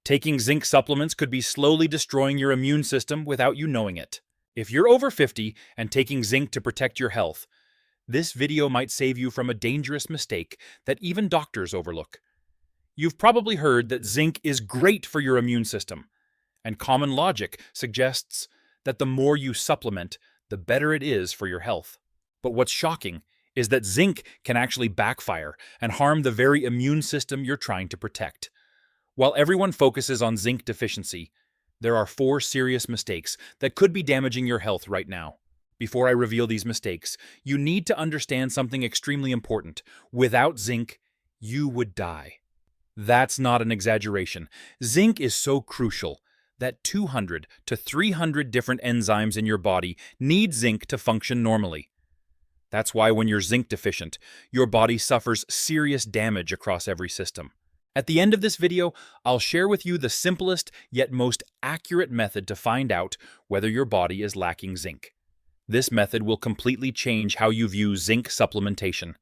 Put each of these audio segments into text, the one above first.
Taking zinc supplements could be slowly destroying your immune system without you knowing it. If you're over 50 and taking zinc to protect your health, this video might save you from a dangerous mistake that even doctors overlook. You've probably heard that zinc is great for your immune system, and common logic suggests that the more you supplement, the better it is for your health. But what's shocking is that zinc can actually backfire and harm the very immune system you're trying to protect. While everyone focuses on zinc deficiency, there are 4 serious mistakes that could be damaging your health right now. Before I reveal these mistakes, you need to understand something extremely important. Without zinc, you would die. That's not an exaggeration. Zinc is so crucial that 200 to 300 different enzymes in your body need zinc to function normally. That's why when you're zinc deficient, your body suffers serious damage across every system. At the end of this video, I'll share with you the simplest yet most accurate method to find out whether your body is lacking zinc. This method will completely change how you view zinc supplementation.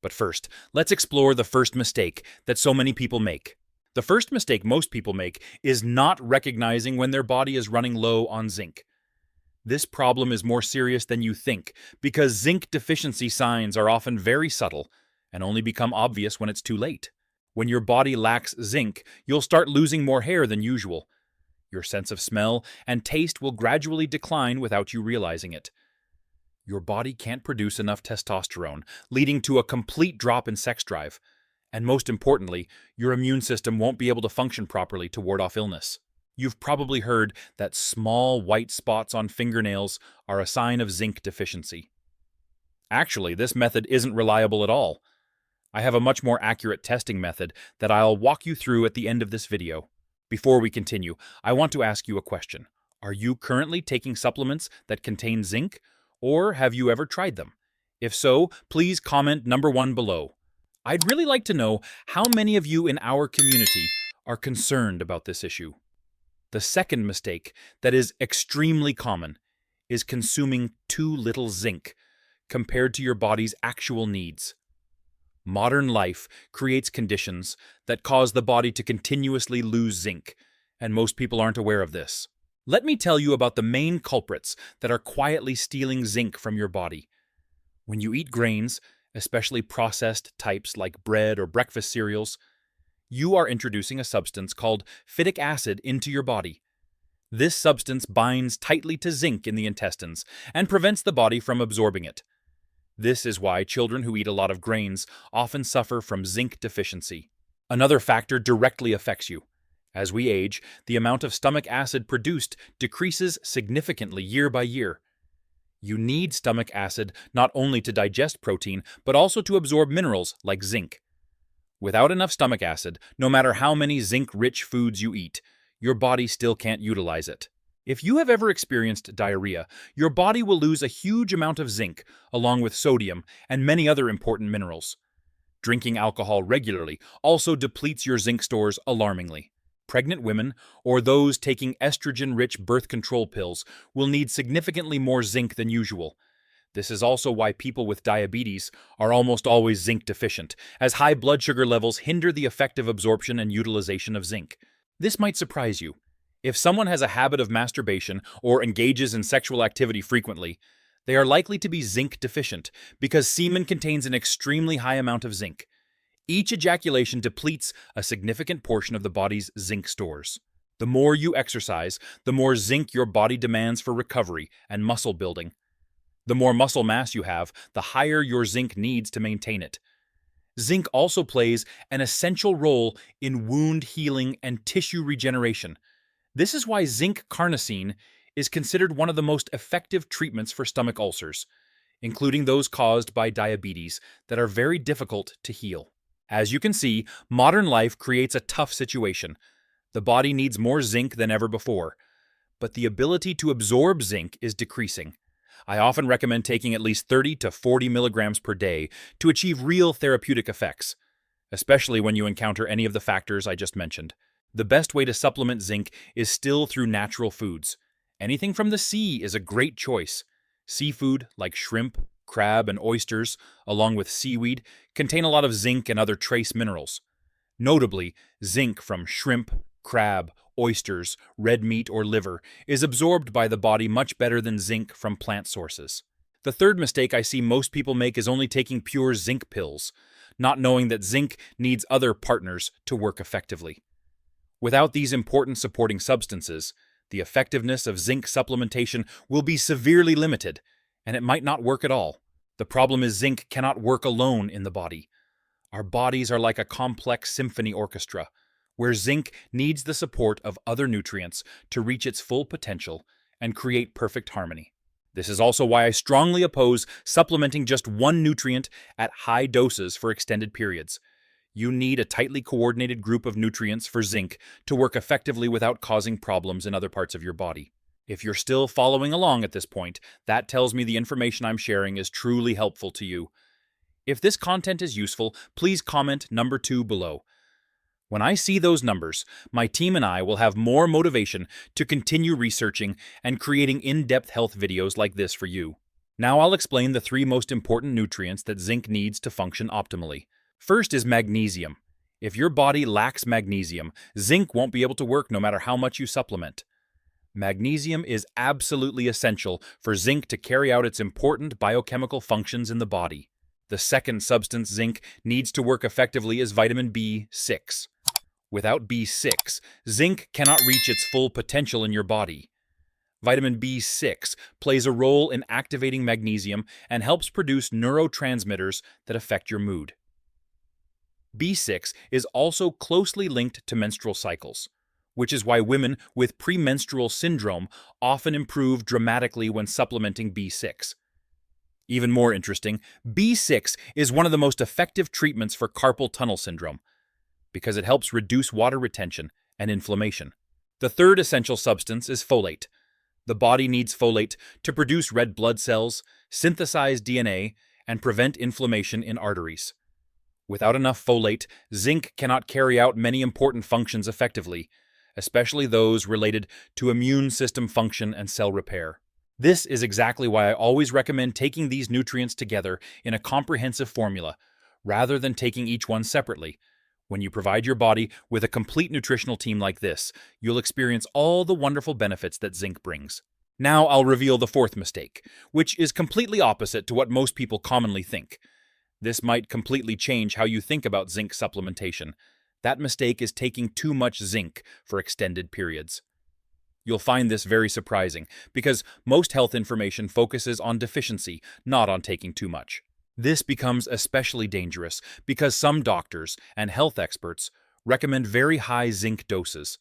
But first, let's explore the first mistake that so many people make. The first mistake most people make is not recognizing when their body is running low on zinc. This problem is more serious than you think because zinc deficiency signs are often very subtle and only become obvious when it's too late. When your body lacks zinc, you'll start losing more hair than usual. Your sense of smell and taste will gradually decline without you realizing it. Your body can't produce enough testosterone, leading to a complete drop in sex drive. And most importantly, your immune system won't be able to function properly to ward off illness. You've probably heard that small white spots on fingernails are a sign of zinc deficiency. Actually, this method isn't reliable at all. I have a much more accurate testing method that I'll walk you through at the end of this video. Before we continue, I want to ask you a question. Are you currently taking supplements that contain zinc, or have you ever tried them? If so, please comment number 1 below. I'd really like to know how many of you in our community are concerned about this issue. The second mistake that is extremely common is consuming too little zinc compared to your body's actual needs. Modern life creates conditions that cause the body to continuously lose zinc, and most people aren't aware of this. Let me tell you about the main culprits that are quietly stealing zinc from your body. When you eat grains, especially processed types like bread or breakfast cereals, you are introducing a substance called phytic acid into your body. This substance binds tightly to zinc in the intestines and prevents the body from absorbing it. This is why children who eat a lot of grains often suffer from zinc deficiency. Another factor directly affects you. As we age, the amount of stomach acid produced decreases significantly year by year. You need stomach acid not only to digest protein, but also to absorb minerals like zinc. Without enough stomach acid, no matter how many zinc-rich foods you eat, your body still can't utilize it. If you have ever experienced diarrhea, your body will lose a huge amount of zinc, along with sodium and many other important minerals. Drinking alcohol regularly also depletes your zinc stores alarmingly. Pregnant women, or those taking estrogen-rich birth control pills, will need significantly more zinc than usual. This is also why people with diabetes are almost always zinc deficient, as high blood sugar levels hinder the effective absorption and utilization of zinc. This might surprise you. If someone has a habit of masturbation or engages in sexual activity frequently, they are likely to be zinc deficient because semen contains an extremely high amount of zinc. Each ejaculation depletes a significant portion of the body's zinc stores. The more you exercise, the more zinc your body demands for recovery and muscle building. The more muscle mass you have, the higher your zinc needs to maintain it. Zinc also plays an essential role in wound healing and tissue regeneration. This is why zinc carnosine is considered one of the most effective treatments for stomach ulcers, including those caused by diabetes that are very difficult to heal. As you can see, modern life creates a tough situation. The body needs more zinc than ever before, but the ability to absorb zinc is decreasing. I often recommend taking at least 30 to 40 milligrams per day to achieve real therapeutic effects, especially when you encounter any of the factors I just mentioned. The best way to supplement zinc is still through natural foods. Anything from the sea is a great choice. Seafood, like shrimp, crab, and oysters, along with seaweed, contain a lot of zinc and other trace minerals. Notably, zinc from shrimp, crab, oysters, red meat, or liver, is absorbed by the body much better than zinc from plant sources. The third mistake I see most people make is only taking pure zinc pills, not knowing that zinc needs other partners to work effectively. Without these important supporting substances, the effectiveness of zinc supplementation will be severely limited, and it might not work at all. The problem is zinc cannot work alone in the body. Our bodies are like a complex symphony orchestra, where zinc needs the support of other nutrients to reach its full potential and create perfect harmony. This is also why I strongly oppose supplementing just one nutrient at high doses for extended periods. You need a tightly coordinated group of nutrients for zinc to work effectively without causing problems in other parts of your body. If you're still following along at this point, that tells me the information I'm sharing is truly helpful to you. If this content is useful, please comment number 2 below. When I see those numbers, my team and I will have more motivation to continue researching and creating in-depth health videos like this for you. Now I'll explain the 3 most important nutrients that zinc needs to function optimally. First is magnesium. If your body lacks magnesium, zinc won't be able to work no matter how much you supplement. Magnesium is absolutely essential for zinc to carry out its important biochemical functions in the body. The second substance zinc needs to work effectively is vitamin B6. Without B6, zinc cannot reach its full potential in your body. Vitamin B6 plays a role in activating magnesium and helps produce neurotransmitters that affect your mood. B6 is also closely linked to menstrual cycles, which is why women with premenstrual syndrome often improve dramatically when supplementing B6. Even more interesting, B6 is one of the most effective treatments for carpal tunnel syndrome because it helps reduce water retention and inflammation. The third essential substance is folate. The body needs folate to produce red blood cells, synthesize DNA, and prevent inflammation in arteries. Without enough folate, zinc cannot carry out many important functions effectively, especially those related to immune system function and cell repair. This is exactly why I always recommend taking these nutrients together in a comprehensive formula, rather than taking each one separately. When you provide your body with a complete nutritional team like this, you'll experience all the wonderful benefits that zinc brings. Now I'll reveal the fourth mistake, which is completely opposite to what most people commonly think. This might completely change how you think about zinc supplementation. That mistake is taking too much zinc for extended periods. You'll find this very surprising, because most health information focuses on deficiency, not on taking too much. This becomes especially dangerous because some doctors and health experts recommend very high zinc doses,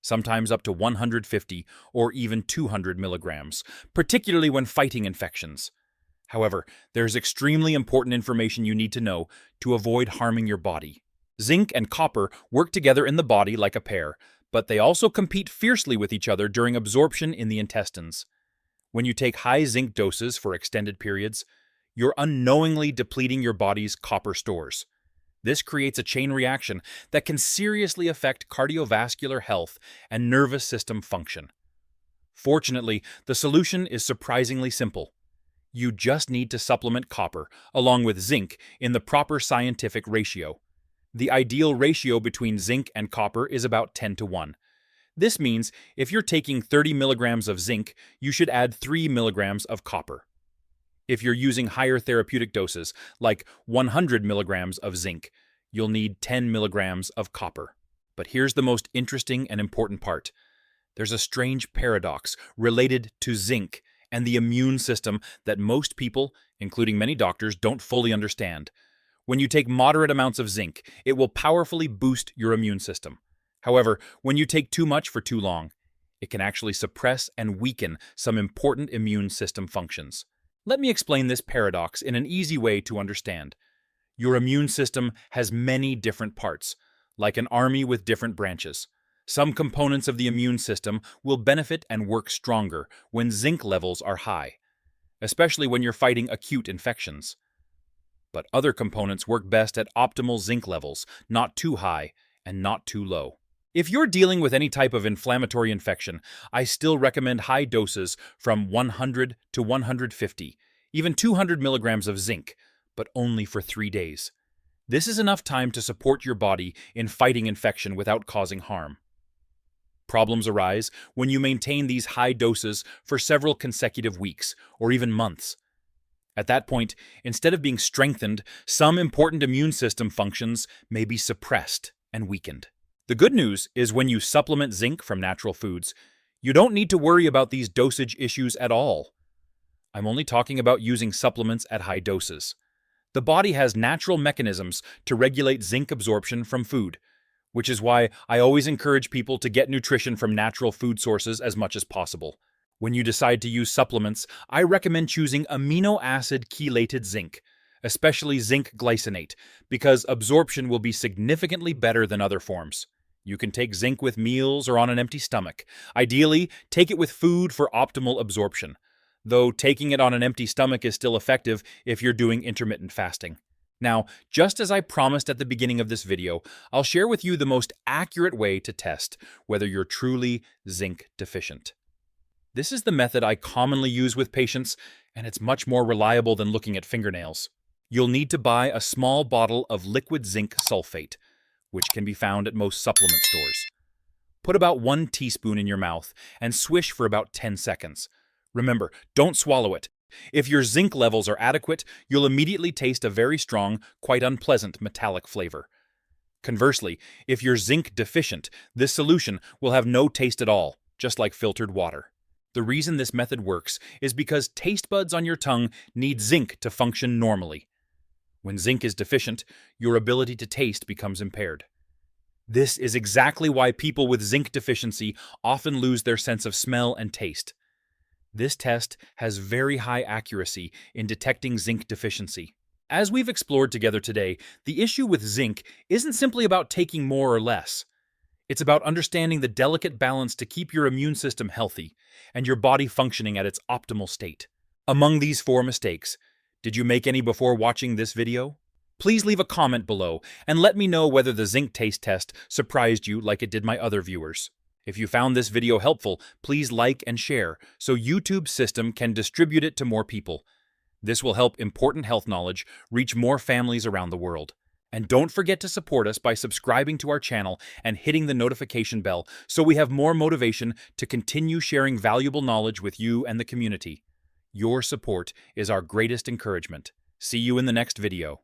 sometimes up to 150 or even 200 milligrams, particularly when fighting infections. However, there's extremely important information you need to know to avoid harming your body. Zinc and copper work together in the body like a pair, but they also compete fiercely with each other during absorption in the intestines. When you take high zinc doses for extended periods, you're unknowingly depleting your body's copper stores. This creates a chain reaction that can seriously affect cardiovascular health and nervous system function. Fortunately, the solution is surprisingly simple. You just need to supplement copper along with zinc in the proper scientific ratio. The ideal ratio between zinc and copper is about 10:1. This means if you're taking 30 milligrams of zinc, you should add 3 milligrams of copper. If you're using higher therapeutic doses, like 100 milligrams of zinc, you'll need 10 milligrams of copper. But here's the most interesting and important part. There's a strange paradox related to zinc and the immune system that most people, including many doctors, don't fully understand. When you take moderate amounts of zinc, it will powerfully boost your immune system. However, when you take too much for too long, it can actually suppress and weaken some important immune system functions. Let me explain this paradox in an easy way to understand. Your immune system has many different parts, like an army with different branches. Some components of the immune system will benefit and work stronger when zinc levels are high, especially when you're fighting acute infections. But other components work best at optimal zinc levels, not too high and not too low. If you're dealing with any type of inflammatory infection, I still recommend high doses from 100 to 150, even 200 milligrams of zinc, but only for 3 days. This is enough time to support your body in fighting infection without causing harm. problems arise when you maintain these high doses for several consecutive weeks or even months. At that point, instead of being strengthened, some important immune system functions may be suppressed and weakened. The good news is when you supplement zinc from natural foods, you don't need to worry about these dosage issues at all. I'm only talking about using supplements at high doses. The body has natural mechanisms to regulate zinc absorption from food, which is why I always encourage people to get nutrition from natural food sources as much as possible. When you decide to use supplements, I recommend choosing amino acid chelated zinc, especially zinc glycinate, because absorption will be significantly better than other forms. You can take zinc with meals or on an empty stomach. Ideally, take it with food for optimal absorption, though taking it on an empty stomach is still effective if you're doing intermittent fasting. Now, just as I promised at the beginning of this video, I'll share with you the most accurate way to test whether you're truly zinc deficient. This is the method I commonly use with patients, and it's much more reliable than looking at fingernails. You'll need to buy a small bottle of liquid zinc sulfate, which can be found at most supplement stores. Put about 1 teaspoon in your mouth and swish for about 10 seconds. Remember, don't swallow it. If your zinc levels are adequate, you'll immediately taste a very strong, quite unpleasant metallic flavor. Conversely, if you're zinc deficient, this solution will have no taste at all, just like filtered water. The reason this method works is because taste buds on your tongue need zinc to function normally. When zinc is deficient, your ability to taste becomes impaired. This is exactly why people with zinc deficiency often lose their sense of smell and taste. This test has very high accuracy in detecting zinc deficiency. As we've explored together today, the issue with zinc isn't simply about taking more or less. It's about understanding the delicate balance to keep your immune system healthy and your body functioning at its optimal state. Among these 4 mistakes, did you make any before watching this video? Please leave a comment below and let me know whether the zinc taste test surprised you like it did my other viewers. If you found this video helpful, please like and share so YouTube's system can distribute it to more people. This will help important health knowledge reach more families around the world. And don't forget to support us by subscribing to our channel and hitting the notification bell so we have more motivation to continue sharing valuable knowledge with you and the community. Your support is our greatest encouragement. See you in the next video.